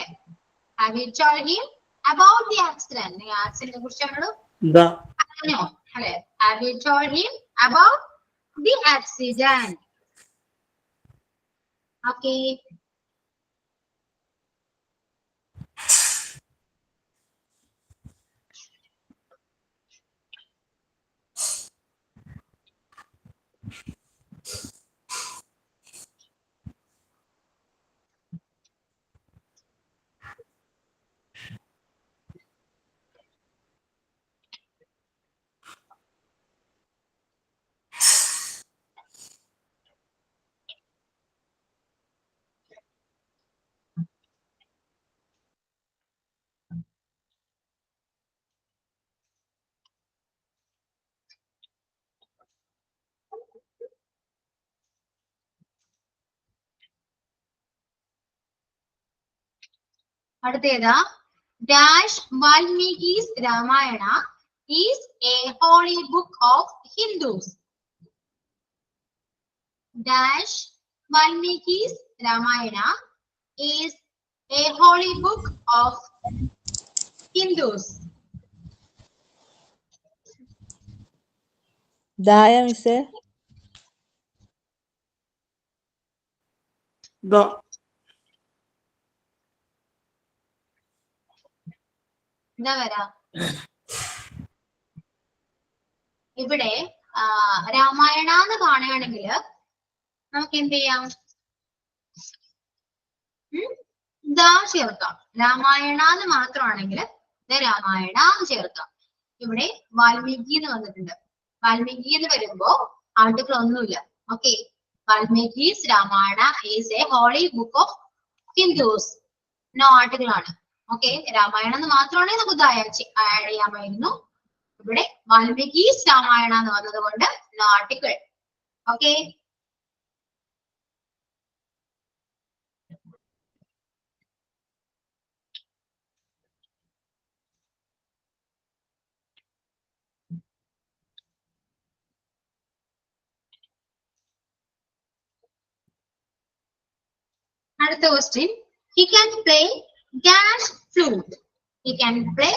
Have you told him about the accident? ഈ ആക്സിഡന്റിനെ കുറിച്ച് നമ്മള് പറഞ്ഞോ അല്ലേ? Have you told him about the accident? Okay. അടുത്തേതാ? Dash Valmiki's Ramayana is a holy book of Hindus. Dash Valmiki's Ramayana is a holy book of Hindus. ദായ മിസ്സേ. ദ. എന്താ വരാ? ഇവിടെ രാമായണ എന്ന് കാണുകയാണെങ്കിൽ നമുക്ക് എന്ത് ചെയ്യാം? ദാ ചേർക്കാം. രാമായണ എന്ന് മാത്രമാണെങ്കിൽ രാമായണ എന്ന് ചേർക്കാം. ഇവിടെ വാൽമീകി എന്ന് വന്നിട്ടുണ്ട്. വാൽമീകി എന്ന് വരുമ്പോ ആർട്ടിക്കിൾ ഒന്നുമില്ല. Okay, Valmiki's Ramayana is a holy book of Hindus. No article ആണ്. ഓക്കെ, രാമായണ എന്ന് മാത്രമാണെങ്കിൽ നമുക്ക് ആഡ് ചെയ്യാമായിരുന്നു. ഇവിടെ വാൽമീകീസ് രാമായണ എന്ന് വന്നത് കൊണ്ട് നോ ആർട്ടിക്കിൾ. ഓക്കെ, അടുത്ത question. He can play dash flute. He can play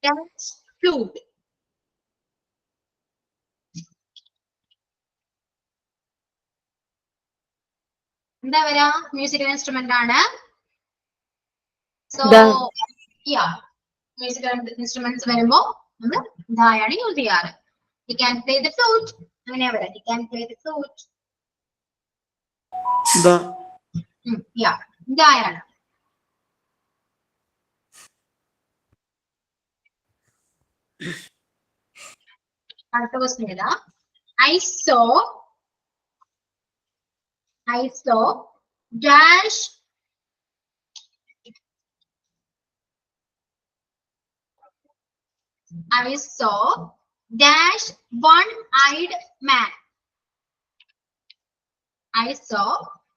dash flute. എന്താ വരാ? മ്യൂസിക്കൽ ഇൻസ്ട്രുമെന്റ് ആണ്. സോ യാ, മ്യൂസിക്കൽ ഇൻസ്ട്രുമെന്റ്സ് വരുമ്പോ നമ്മൾ ധായാണ് യൂസ് ചെയ്യാറ്. He can play the flute. അങ്ങനെ വരാം. He can play the flute. യാ, ധായാണ്. അടുത്ത ക്വസ്റ്റ്യൻ ഏതാ? I saw dash I saw dash one-eyed man. I saw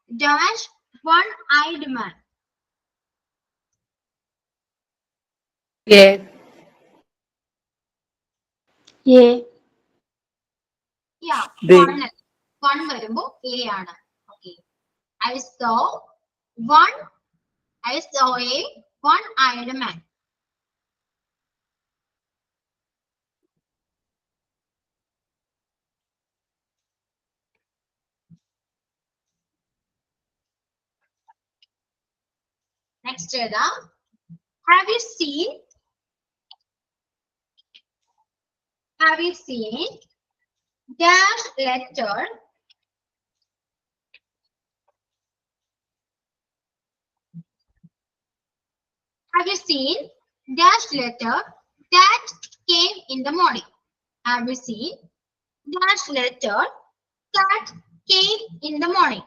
dash one-eyed man. Yeah. Yeah, They. one വരുമ്പോ A ആണ്. Okay, I saw a one-eyed man. Next ഏതാ? Have you seen dash letter Have you seen dash letter that came in the morning? Have you seen dash letter that came in the morning?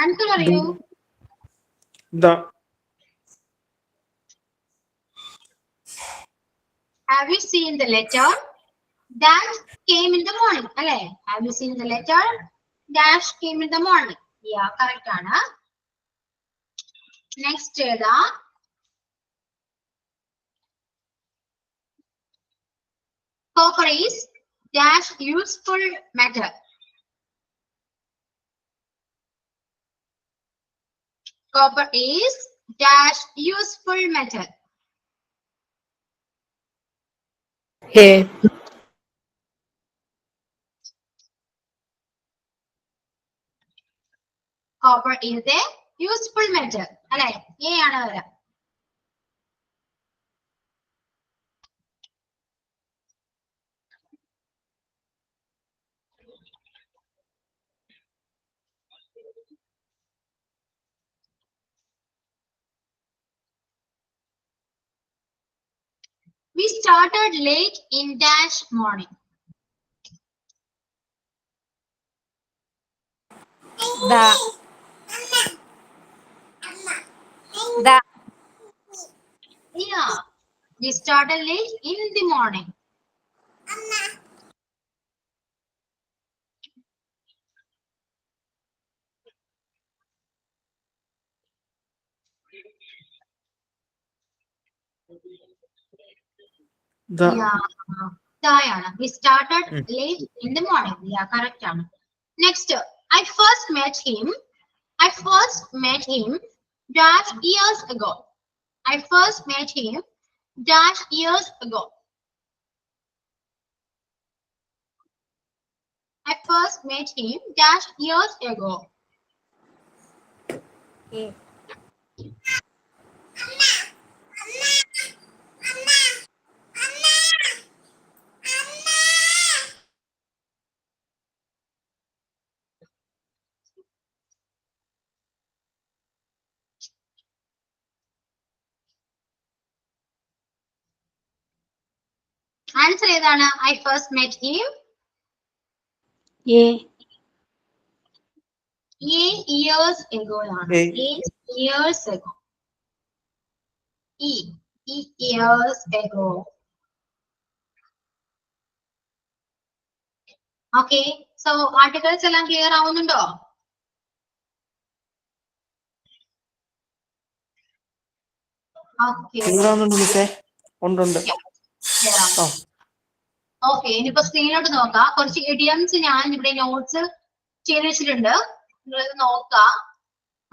Answer പറയൂ. The. Have you seen the letter that came in the morning? അല്ലേ? Have you seen the letter dash came in the morning? Yeah, correct ആണ്. Next ഏതാ? Copper is dash useful metal. Copper is dash useful metal. Yeah. Copper is a useful metal. അല്ലേ? A ആണ് വരാം. We started late in dash morning. The. The. Yeah. We started late in the morning. The. Yeah. Diana. We started late in the morning. Yeah, correct. Next, I first met him dash years ago. I first met him dash years ago. I first met him dash years ago. A. Answer ഏതാണ്? I first met him A. 8 years ago ആണ്. 8 years ago. 8 years ago. Okay. So articles എല്ലാം clear ആവുന്നുണ്ടോ? Okay. ക്ലിയറാവുന്നുണ്ട് മിസ്സേ. ഉണ്ട്. Okay, ഇനിയിപ്പോ സ്ക്രീനിലോട്ട് നോക്കാം. കുറച്ച് idioms ഞാൻ ഇവിടെ നോട്ട്സ് ചെയ്ത് വെച്ചിട്ടുണ്ട്. നിങ്ങളിത് നോക്കാം.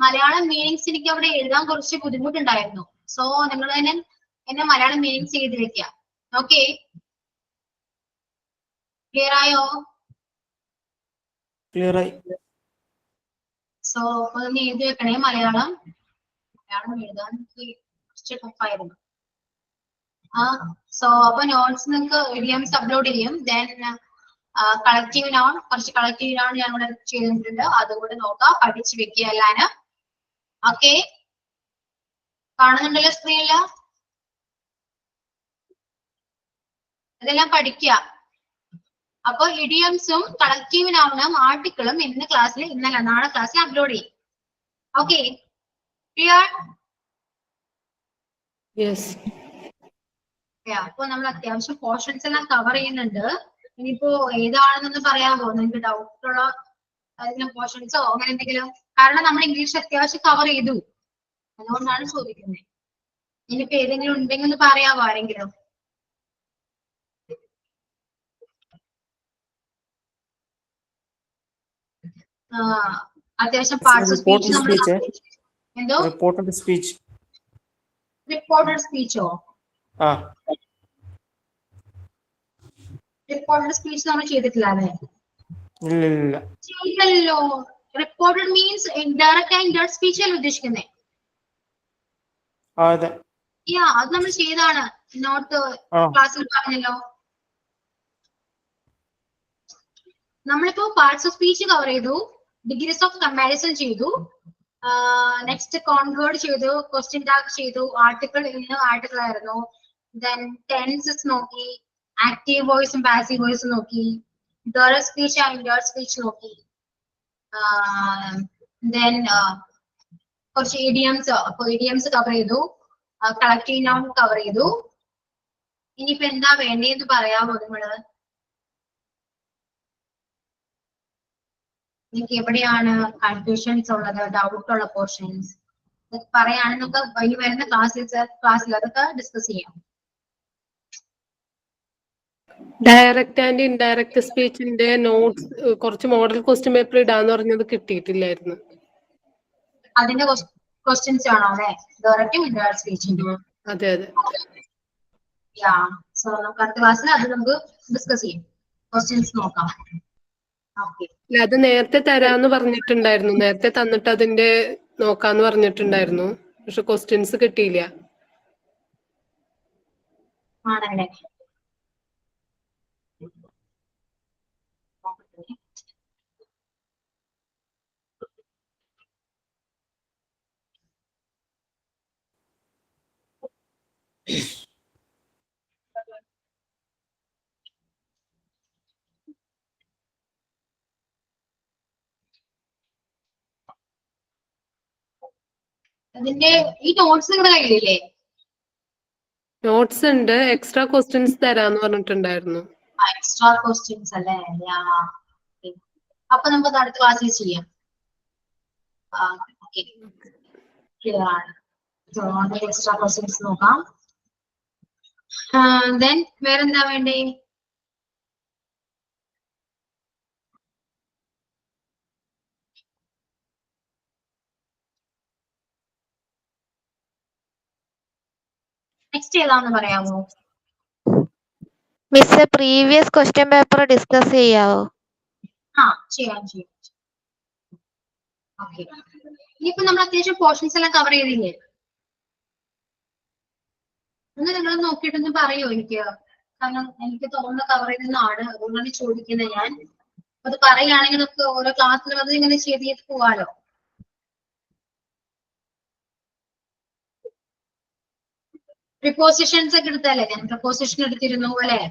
മലയാളം മീനിങ്സ് എനിക്ക് അവിടെ എഴുതാൻ കുറച്ച് ബുദ്ധിമുട്ടുണ്ടായിരുന്നു. സോ നിങ്ങൾ തന്നെ എന്നെ മലയാളം മീനിങ്സ് ചെയ്ത് വെക്കാം. ഓക്കെ, ക്ലിയർ ആയോ? ക്ലിയറായി. സോ ഒന്ന് എഴുതി വെക്കണേ. മലയാളം എഴുതാൻ കുറച്ച് ടഫായിരുന്നു. സോ അപ്പൊ നോട്ട്സ് നിങ്ങൾക്ക് ഇഡിയംസ് അപ്ലോഡ് ചെയ്യും. ദെൻ കളക്റ്റീവ് നോൺ, കുറച്ച് കളക്റ്റീവ് നോൺ ഞാൻ ഇവിടെ ചെയ്തിട്ടുണ്ട്. അതും കൂടെ നോക്കാം, പഠിച്ചു വെക്കുക എല്ലാരും. ഓക്കെ, കാണുന്നുണ്ടല്ലോ സ്ക്രീനില്? ഇതെല്ലാം പഠിക്കുക. അപ്പൊ ഇഡിയംസും കളക്റ്റീവ് നൗണും ആർട്ടിക്കിളും ഇന്ന് ക്ലാസ്സിൽ, ഇന്നല്ല നാളെ ക്ലാസ്സിൽ അപ്ലോഡ് ചെയ്യും. Okay, clear? യെസ്. അപ്പൊ നമ്മൾ അത്യാവശ്യം പോർഷൻസ് എല്ലാം കവർ ചെയ്യുന്നുണ്ട്. ഇനിയിപ്പോ ഏതാണെന്നൊന്ന് പറയാമോ? നിങ്ങൾക്ക് ഡൗട്ട് ഉള്ള ഏതെങ്കിലും പോർഷൻസോ അങ്ങനെ എന്തെങ്കിലും? കാരണം നമ്മൾ ഇംഗ്ലീഷ് അത്യാവശ്യം കവർ ചെയ്തു, അതുകൊണ്ടാണ് ചോദിക്കുന്നത്. ഇനിയിപ്പോ ഏതെങ്കിലും ഉണ്ടെങ്കിൽ ഒന്ന് പറയാമോ ആരെങ്കിലും? അത്യാവശ്യം പാർട്സ് ഓഫ് സ്പീച്ച് നമ്മൾ എന്തോ റിപ്പോർട്ടഡ് സ്പീച്ച്. റിപ്പോർട്ടഡ് സ്പീച്ചോ? റിപ്പോർട്ടഡ് സ്പീച്ച് നമ്മൾ ചെയ്തിട്ടില്ല അല്ലേ? ചെയ്തല്ലോ. Reported means direct and indirect speech അല്ലേ ഉദ്ദേശിക്കുന്നത്? അത് നമ്മൾ ചെയ്താണ്. നോട്ട് ക്ലാസ്സിൽ പറഞ്ഞല്ലോ. നമ്മളിപ്പോ പാർട്സ് ഓഫ് സ്പീച്ച് കവർ ചെയ്തു, ഡിഗ്രീസ് ഓഫ് കമ്പാരിസൺ ചെയ്തു, നെക്സ്റ്റ് കോൺവേർഡ് ചെയ്തു, ക്വസ്റ്റ്യൻ ടാഗ് ചെയ്തു, ആർട്ടിക്കിൾ ആർട്ടിക്കിൾ ആയിരുന്നു. ദെൻ ടെൻസസ് നോക്കി, ആക്റ്റീവ് വോയിസും പാസീവ് വോയിസും നോക്കി, direct speech and indirect speech നോക്കി. ദെൻ കുറച്ച് ഇഡിയംസ് കവർ ചെയ്തു, കളക്റ്റീവ് നൗൺ കവർ ചെയ്തു. ഇനിയിപ്പോ എന്താ വേണ്ടതെന്ന് പറയാമോ നിങ്ങള്? നിങ്ങൾക്ക് എവിടെയാണ് കൺഫ്യൂഷൻസ് ഉള്ളത്, ഡൗട്ട് ഉള്ള പോർഷൻസ് ഇതൊക്കെ പറയുകയാണെങ്കിൽ നമുക്ക് ഇനി വരുന്ന ക്ലാസ്സിൽ അതൊക്കെ ഡിസ്കസ് ചെയ്യാം. ഡയറക്റ്റ് ആൻഡ് ഇൻഡയറക്റ്റ് സ്പീച്ചിന്റെ നോട്ട്സ് കുറച്ച് മോഡൽ ക്വസ്റ്റ്യൻ പേപ്പർ ഇടാന്ന് പറഞ്ഞത് കിട്ടിയിട്ടില്ലായിരുന്നു. അതിന്റെ ക്വസ്റ്റ്യൻസ് ആണോ അല്ലെ? ഡയറക്റ്റും ഇൻഡയറക്റ്റ് സ്പീച്ചിന്റെ? അതെ. സോ നമുക്ക് അടുത്ത ക്ലാസ്സിൽ അത് നമുക്ക് ഡിസ്കസ് ചെയ്യാം, ക്വസ്റ്റ്യൻസ് നോക്കാം. അത് നേരത്തെ തരാന്ന് പറഞ്ഞിട്ടുണ്ടായിരുന്നു. നേരത്തെ തന്നിട്ട് അതിന്റെ നോക്കാന്ന് പറഞ്ഞിട്ടുണ്ടായിരുന്നു. പക്ഷെ ക്വസ്റ്റ്യൻസ് കിട്ടിയില്ല. ആണല്ലേ? അതിന്റെ ഈ നോട്ട്സ് നിങ്ങളുടെ കയ്യിലില്ലേ? നോട്ട്സ് ഉണ്ട്, എക്സ്ട്രാ ക്വസ്റ്റ്യൻസ് തരാന്ന് പറഞ്ഞിട്ടുണ്ടായിരുന്നു. എക്സ്ട്രാ ക്വസ്റ്റ്യൻസ് അല്ലേ? അപ്പൊ നമുക്ക് അടുത്ത ക്ലാസ്സിൽ ചെയ്യാം. ക്ലിയർ ആണ്. എക്സ്ട്രാ ക്വസ്റ്റ്യൻസ് നോക്കാം. ദെൻ വേറെന്താ വേണ്ടേ? നെക്സ്റ്റ് ഏതാണെന്ന് പറയാമോ? Miss previous question paper discuss ചെയ്യാവോ? ചെയ്യാം. ഓക്കെ, ഇനിയിപ്പോ നമ്മൾ അത്യാവശ്യം പോർഷൻസ് എല്ലാം കവർ ചെയ്തില്ലേ? ഒന്ന് നിങ്ങൾ നോക്കിയിട്ടൊന്ന് പറയോ എനിക്ക്, കാരണം എനിക്ക് തോന്നുന്ന കവർ ചെയ്തെന്നാണ്, അതുകൊണ്ടാണ് ചോദിക്കുന്നത് ഞാൻ. അത് പറയുകയാണെങ്കിൽ നമുക്ക് ഓരോ ക്ലാസ്സിലും അത് ഇങ്ങനെ ചെയ്ത് പോവാലോ. പ്രിപ്പോസിഷൻസ് ഒക്കെ എടുത്തല്ലേ? ഞാൻ പ്രിപ്പോസിഷൻ എടുത്തിരുന്നു അല്ലെ?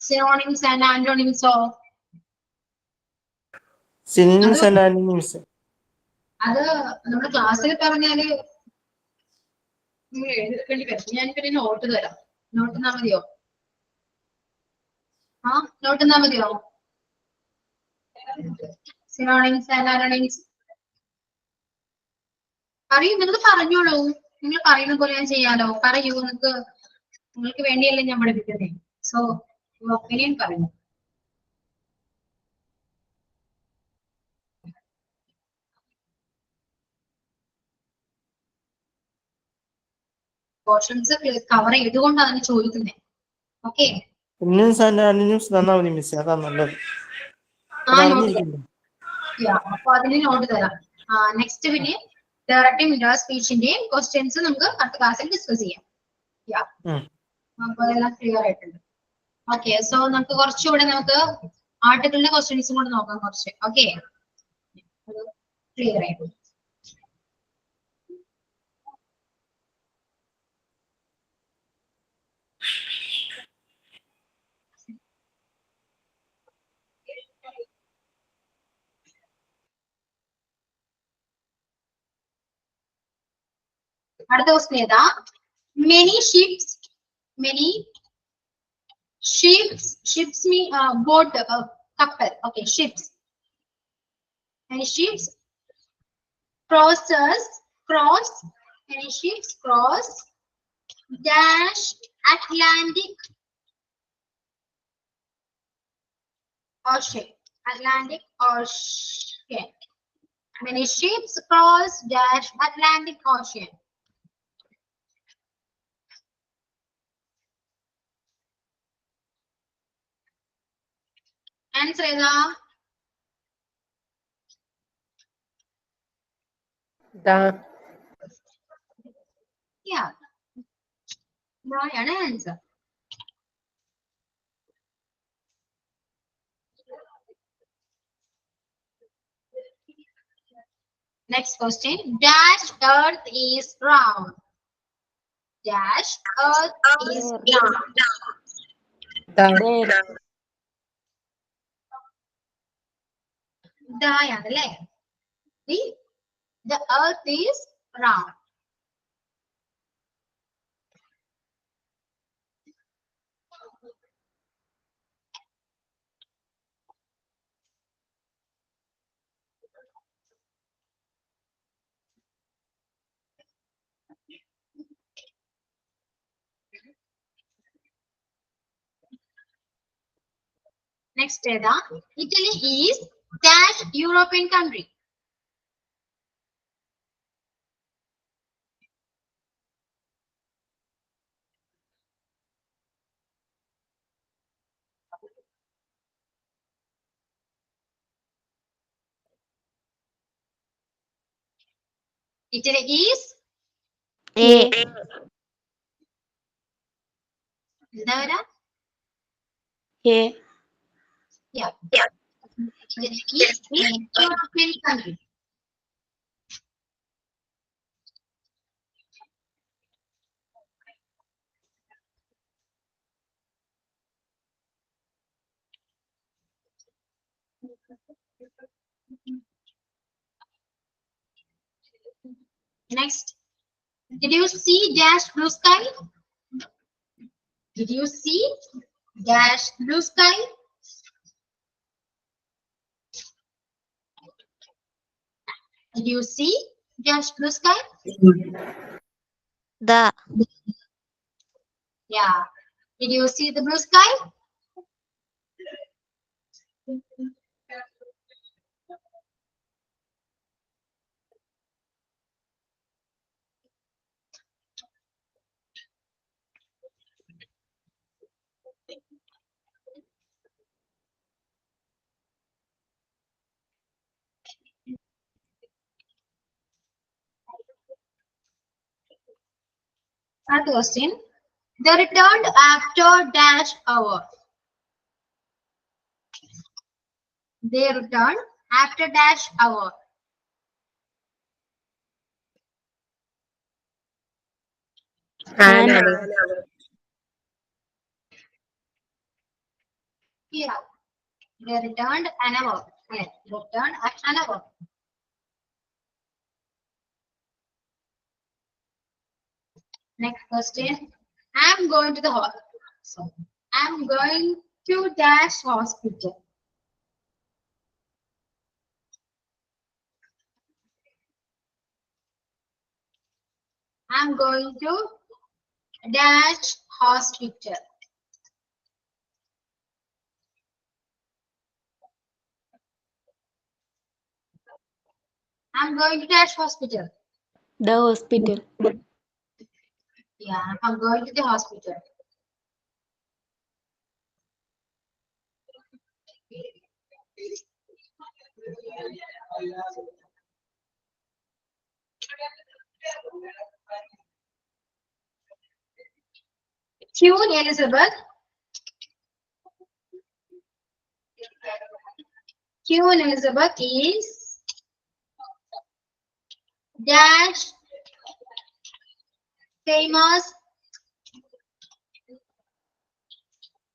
Synonyms and antonyms oh? Synonyms and antonyms. അത് നമ്മുടെ ക്ലാസ്സിൽ പറഞ്ഞാല് നിങ്ങൾ എഴുതേണ്ടി വരും. ഞാൻ പിന്നെ നോട്ട് തരാം. നോട്ട് തന്നാ മതിയോ? നോട്ട് തന്നാ മതിയോ? Synonyms and antonyms പറയൂ, നിങ്ങൾക്ക് പറഞ്ഞോളൂ. നിങ്ങൾ പറയുന്ന പോലെ ഞാൻ ചെയ്യാലോ. പറയൂ, നിങ്ങൾക്ക് വേണ്ടിയല്ലേ ഞാൻ പഠിപ്പിക്കുന്നേ. സോ ഒപ്പീനിയൻ പറയൂ. പോർഷൻസ് കവർ ചെയ്തുകൊണ്ടാണ് ചോദിക്കുന്നത്. ഓക്കെ, Synonyms and antonyms തന്നാ മതി മിസ്, അതാ നല്ലത്. അപ്പൊ അതിന് നോട്ട് തരാം. നെക്സ്റ്റ് പിന്നെ ഡയറക്റ്റ് ഇൻഡയറക്റ്റ് സ്പീച്ചിന്റെയും ക്വസ്റ്റ്യൻസ് നമുക്ക് അടുത്ത ക്ലാസ്സിൽ ഡിസ്കസ് ചെയ്യാം. അപ്പൊ അതെല്ലാം ക്ലിയർ ആയിട്ടുണ്ട്. ഓക്കെ, സോ നമുക്ക് കുറച്ചുകൂടെ നമുക്ക് ആർട്ടിക്കിളിന്റെ ക്വസ്റ്റ്യൻസും കൂടെ നോക്കാം കുറച്ച്. ഓക്കെ, ക്ലിയർ ആയിട്ടുണ്ട്. അടുത്ത ക്വസ്റ്റ്യൻ ഏതാ? മെനി ഷിപ്സ് മീ ബോട്ട് കപ്പൽ. Okay, ships. Many ships cross dash Atlantic Ocean. Many ships cross dash Atlantic Ocean. Answer ഏതാ? ആണ് answer. Next question. Dash earth is round. Dash earth is round. ആണല്ലേ? The earth is round. Next ഏതാ? Italy is dash European country. Italy is എന്താ വരാ? Yeah. Italy is a European country. Next. Did you see dash blue sky? Did you see dash blue sky? Did you see dash blue sky? The. Yeah. Did you see the blue sky? Third question. They returned after dash hour. They returned after dash hour. An hour. Yeah. They returned an hour. Okay. Returned at an hour. Next question. I'm going to the hospital. I'm going to dash hospital. I'm going to dash hospital. I'm going to dash hospital. The hospital. Yeah, I'm going to the hospital. Queen Elizabeth. Queen Elizabeth is dash famous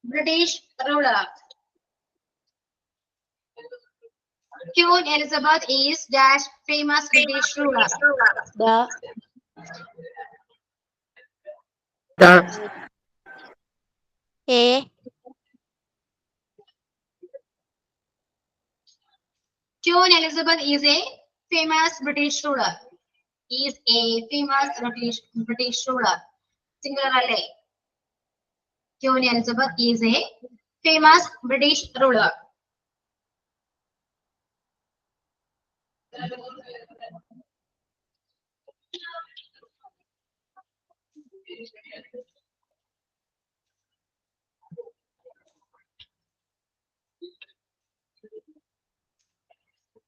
British ruler. Queen Elizabeth is dash famous British ruler. The. The. A. Queen Elizabeth is a famous British ruler. Is a famous British ruler. Singular alle. Queen Elizabeth is a famous British ruler.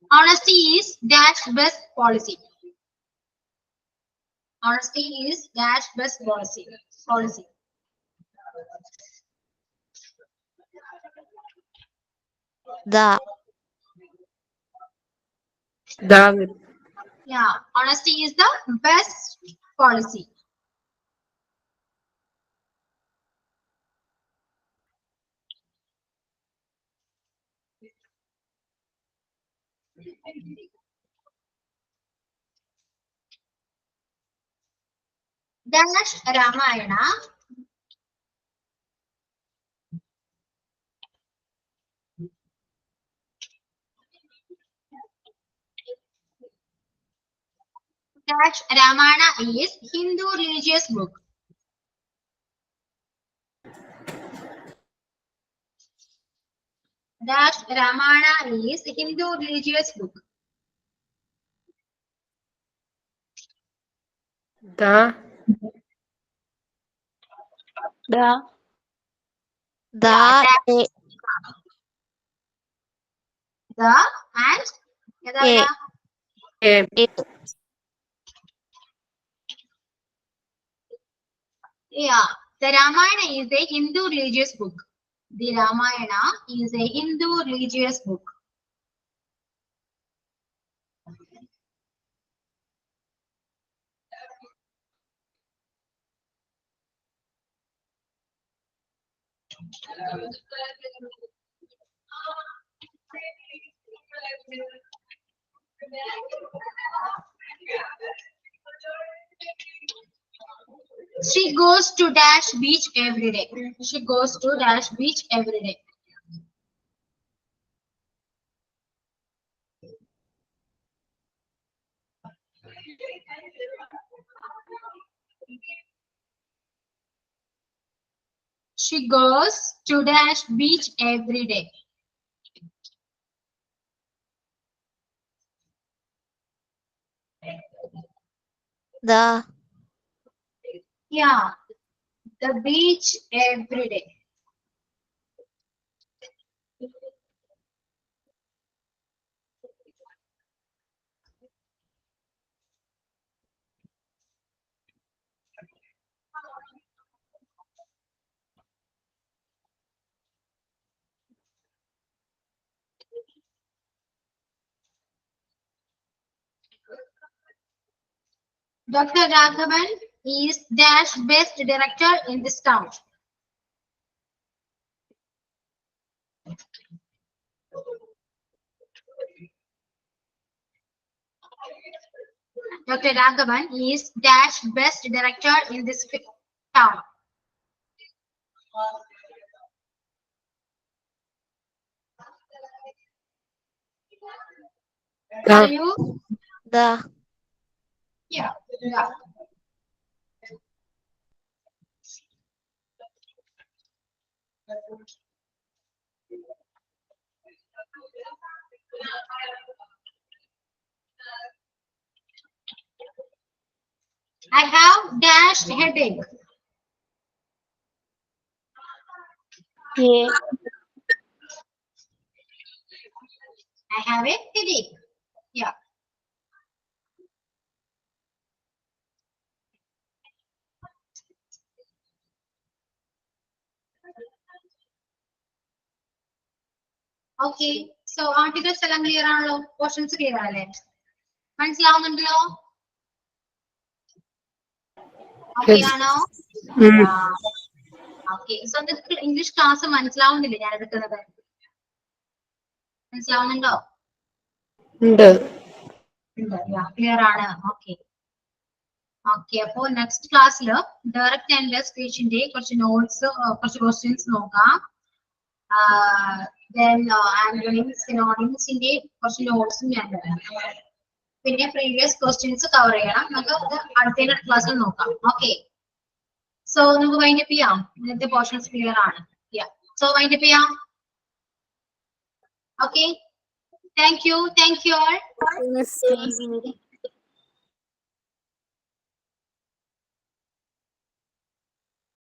Honesty is dash best policy. Honesty is dash best policy. The. The. Yeah, honesty is the best policy. Dash Ramayana. Dash Ramayana is Hindu religious book. Dash Ramayana is Hindu religious book. The. The. The. A. The and A. A. A. yeah, the Ramayana is a Hindu religious book. The Ramayana is a Hindu religious book. She goes to dash beach every day. She goes to dash beach every day. She goes to dash beach every day. The Yeah, the beach every day. Dr. Raghavan is dash best director in this town. Dr. Raghavan is dash best director in this town. The. Are you? the Yeah. Yeah. I have dash headache. A. I have a headache. Yeah. Okay. So articles എല്ലാം clear ആണല്ലോ? Questions clear ആണല്ലേ? മനസ്സിലാവുന്നുണ്ടല്ലോ? Okay Yes. ആണോ? ഉം. Yeah. Okay. So നിങ്ങൾക്ക് English class മനസ്സിലാവുന്നില്ലേ ഞാൻ എടുക്കുന്നത്? മനസ്സിലാവുന്നുണ്ടോ? ഉണ്ട്. ക്ലിയർ ആണ്. Okay okay. അപ്പോ നെക്സ്റ്റ് ക്ലാസ്സിൽ ഡയറക്റ്റ് ആൻഡ് സ്പീച്ചിന്റെ കുറച്ച് നോട്ട്സ് കുറച്ച് ക്വസ്റ്റ്യൻസ് നോക്കാം. സിനോണിംസിന്റെ കുറച്ച് നോട്ട്സും ഞാൻ തരാം. പിന്നെ പ്രീവിയസ് ക്വസ്റ്റ്യൻസ് കവർ ചെയ്യണം. നമുക്ക് അടുത്ത ക്ലാസ്സിൽ നോക്കാം. ഓക്കെ. സോ നമുക്ക് വൈൻഡപ്പ് ചെയ്യാം. ഇന്നത്തെ പോർഷൻസ് ക്ലിയർ ആണ്. സോ വൈൻഡപ്പ് ചെയ്യാം. Okay. Thank you. Thank you all.